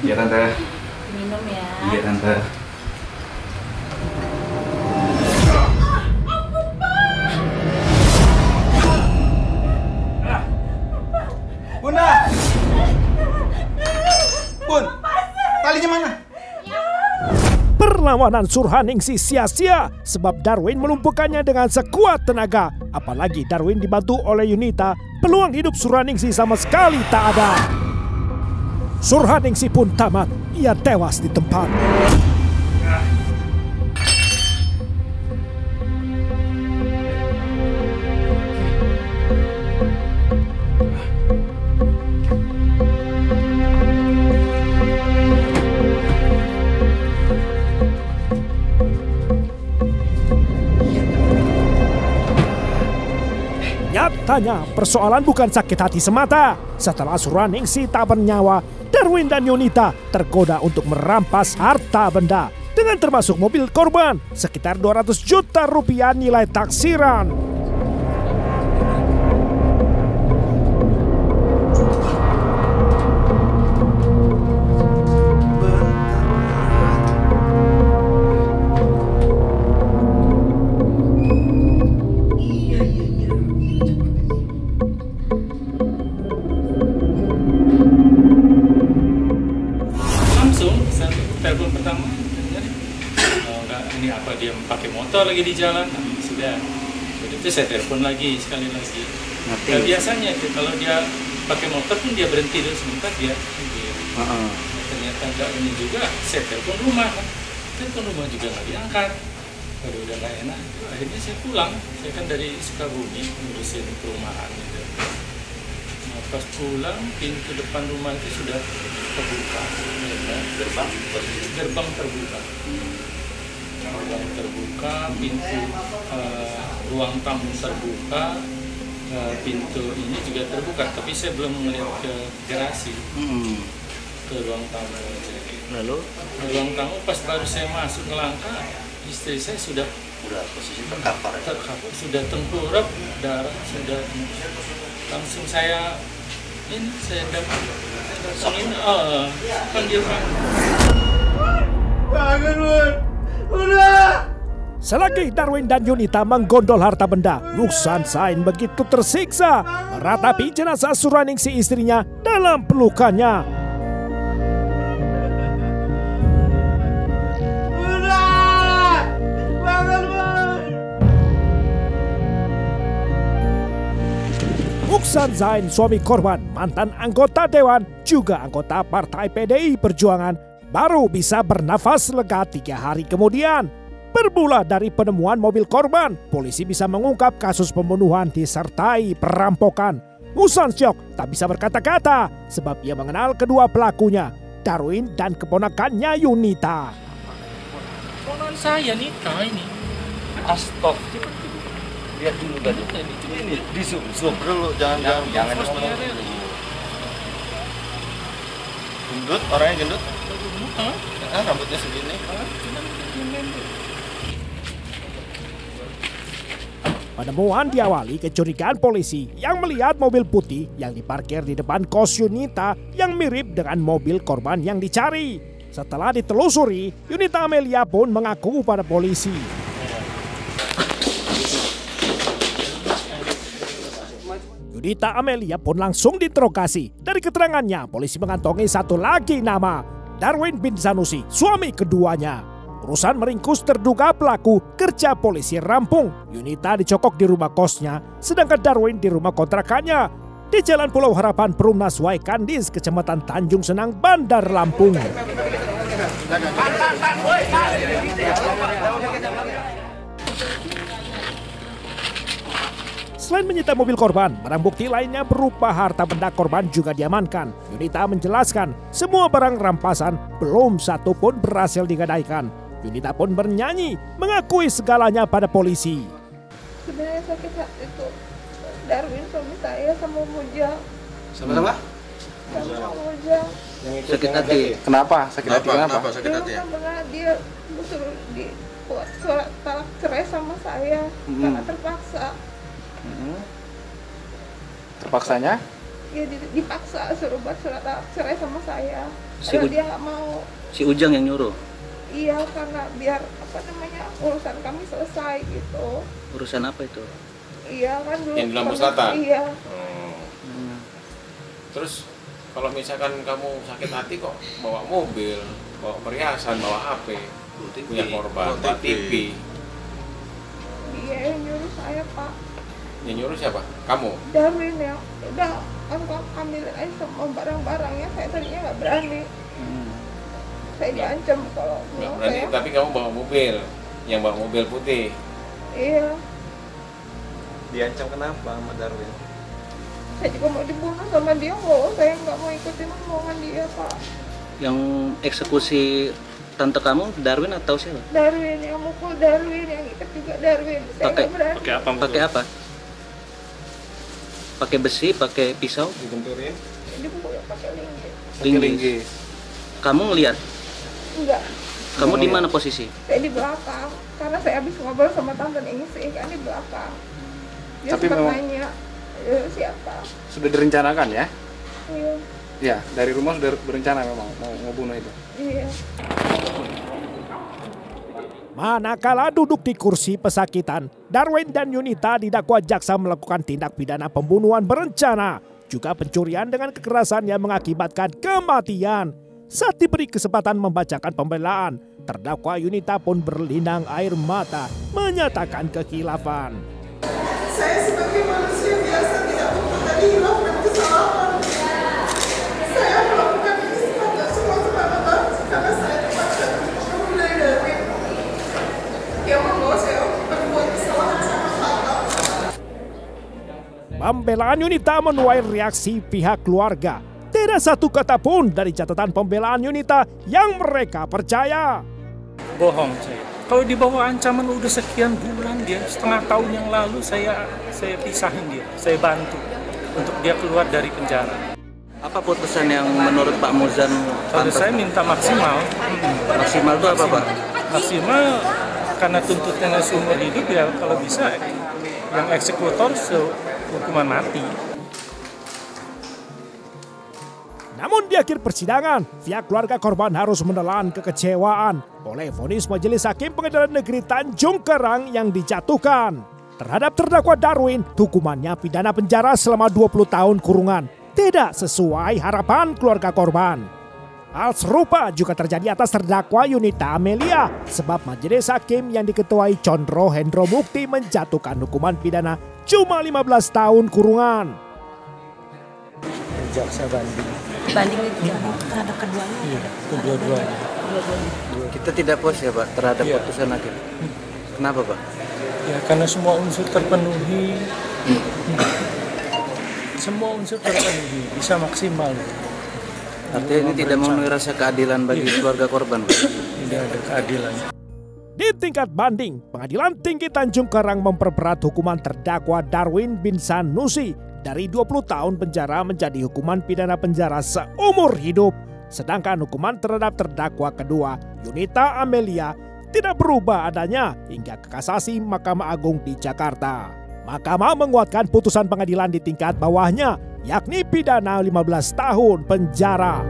Iya tante. Minum ya. Iya tante. Bunda. Bun. Talinya mana? Perlawanan Surhaningsih sia-sia sebab Darwin melumpuhkannya dengan sekuat tenaga. Apalagi Darwin dibantu oleh Yunita, peluang hidup Surhaningsih sama sekali tak ada. Surhaningsih pun tamat, ia tewas di tempat. Nyatanya persoalan bukan sakit hati semata. Setelah Surhaningsih tak bernyawa, Darwin dan Yunita tergoda untuk merampas harta benda dengan termasuk mobil korban sekitar 200 juta rupiah nilai taksiran. Telepon pertama, ini apa dia pakai motor lagi di jalan, sudah itu saya telepon lagi sekali lagi. Nah, biasanya itu kalau dia pakai motor pun dia berhenti dulu sebentar dia. Ternyata enggak, ini juga saya telepon rumah juga nggak diangkat. Waduh, udah nggak enak. Akhirnya saya pulang, saya kan dari Sukabumi ngurusin perumahan gitu. Nah, pas pulang pintu depan rumah itu sudah terbuka, gerbang terbuka, pintu ruang tamu terbuka, pintu ini juga terbuka, tapi saya belum melihat ke garasi, ke ruang tamu. Lalu ruang tamu pas baru saya masuk ngelangkah, istri saya sudah posisi terkapar, sudah tengkurap darah, sudah langsung saya panggil Pak. Bangun, Bun. Udah. Selagi Darwin dan Yunita menggondol harta benda, Nuksan Sain begitu tersiksa meratapi jenazah Surhaningsih istrinya dalam pelukannya. Nuksan Zain, suami korban, mantan anggota dewan, juga anggota Partai PDI Perjuangan, baru bisa bernafas lega 3 hari kemudian. Bermula dari penemuan mobil korban, polisi bisa mengungkap kasus pembunuhan disertai perampokan. Nuksan syok tak bisa berkata-kata sebab ia mengenal kedua pelakunya, Darwin dan keponakannya Yunita. Ponakan saya Nita ini. Astagfirullah. Lihat dulu tadi. Ini di zoom dulu, jangan. Gendut, orangnya gendut. Rambutnya segini. Penemuan diawali kecurigaan polisi yang melihat mobil putih yang diparkir di depan kos Yunita yang mirip dengan mobil korban yang dicari. Setelah ditelusuri, Yunita Amelia pun mengaku pada polisi. Yunita Amelia pun langsung diinterogasi. Dari keterangannya, polisi mengantongi satu lagi nama, Darwin bin Sanusi, suami keduanya. Urusan meringkus terduga pelaku kerja polisi rampung. Yunita dicokok di rumah kosnya, sedangkan Darwin di rumah kontrakannya di Jalan Pulau Harapan, Perumnas Waikandis, Kecamatan Tanjung Senang, Bandar Lampung. Selain menyita mobil korban, barang bukti lainnya berupa harta benda korban juga diamankan. Yunita menjelaskan semua barang rampasan belum satu pun berhasil digadaikan. Yunita pun bernyanyi mengakui segalanya pada polisi. Sebenarnya sakit hati itu Darwin suami saya sama Muja. Sama-sama? sama Kang Ujang. Sakit hati. Kenapa? Sakit hati kenapa? Sakit hati ya? Dulu kan pernah dia suruh buat surat talak cerai sama saya karena terpaksa. Terpaksanya? Ya dipaksa suruh buat surat talak cerai sama saya. Si Karena dia nggak mau. Si Ujang yang nyuruh. Iya, karena biar apa namanya urusan kami selesai gitu. Urusan apa itu? Iya kan dulu. Yang di Lampung pernah- Selatan? Iya. Terus kalau misalkan kamu sakit hati kok bawa mobil, bawa perhiasan, bawa HP, punya korban, bawa TV. Dia yang nyuruh saya, Pak. Yang nyuruh siapa? Kamu? Darwin yang udah aku ambilin aja semua barang-barangnya. Saya tadinya nggak berani. Saya diancam kalau Nggak mau berani, saya. tapi kamu bawa mobil, yang bawa mobil putih. Iya. Diancam kenapa sama Darwin? Saya juga mau dibunuh sama dia kok. Saya nggak mau ikutin omongan dia, Pak. Yang eksekusi tante kamu Darwin atau siapa? Darwin yang mukul Darwin, yang ikat juga Darwin. Saya Pakai- nggak berani. Pakai apa? Pakai apa? Pakai besi, pakai pisau, Dibenturin? Dipukul pakai linggis. linggis. Kamu ngelihat? Enggak. Kamu di mana posisi? Saya di belakang. Karena saya habis ngobrol sama tante Ningsih kan di belakang. Dia Tapi sempat memang- nanya, siapa? Sudah direncanakan ya? Iya. Ya, dari rumah sudah berencana memang mau bunuh itu. Iya. Manakala duduk di kursi pesakitan, Darwin dan Yunita didakwa jaksa melakukan tindak pidana pembunuhan berencana, juga pencurian dengan kekerasan yang mengakibatkan kematian. Saat diberi kesempatan membacakan pembelaan, terdakwa Yunita pun berlinang air mata menyatakan kekhilafan. Saya sebagai manusia biasa tidak mempunyai melakukan kesalahan. Saya melakukan ini semua semata-mata karena saya terpaksa membunuh Darwin yang membawa saya berbuat kesalahan sama fatal. Pembelaan Yunita menuai reaksi pihak keluarga. Tidak satu kata pun dari catatan pembelaan Yunita yang mereka percaya. Bohong saya. Kalau di bawah ancaman udah sekian bulan dia, setengah tahun yang lalu saya pisahin dia, saya bantu untuk dia keluar dari penjara. Apa putusan yang menurut Pak Muzan Kalau pantas? saya minta maksimal, Maksimal itu apa, Pak? maksimal karena tuntutannya seumur hidup ya kalau bisa yang eksekutor hukuman mati. Namun di akhir persidangan, pihak keluarga korban harus menelan kekecewaan oleh vonis Majelis Hakim Pengadilan Negeri Tanjung Karang yang dijatuhkan. Terhadap terdakwa Darwin, hukumannya pidana penjara selama 20 tahun kurungan. Tidak sesuai harapan keluarga korban. Hal serupa juga terjadi atas terdakwa Yunita Amelia, sebab Majelis Hakim yang diketuai Condro Hendro Mukti menjatuhkan hukuman pidana cuma 15 tahun kurungan. Jaksa banding. Banding itu terhadap keduanya. Iya, kedua-duanya. Kita tidak puas ya, Pak, terhadap Iya. putusan hakim. Kenapa, Pak? Ya karena semua unsur terpenuhi. Semua unsur terpenuhi, bisa maksimal. Artinya ini tidak memenuhi rasa keadilan bagi keluarga korban, Pak. Tidak ada keadilan. Di tingkat banding, Pengadilan Tinggi Tanjung Karang memperberat hukuman terdakwa Darwin bin Sanusi dari 20 tahun penjara menjadi hukuman pidana penjara seumur hidup. Sedangkan hukuman terhadap terdakwa kedua, Yunita Amelia, tidak berubah adanya hingga ke kasasi Mahkamah Agung di Jakarta. Mahkamah menguatkan putusan pengadilan di tingkat bawahnya, yakni pidana 15 tahun penjara.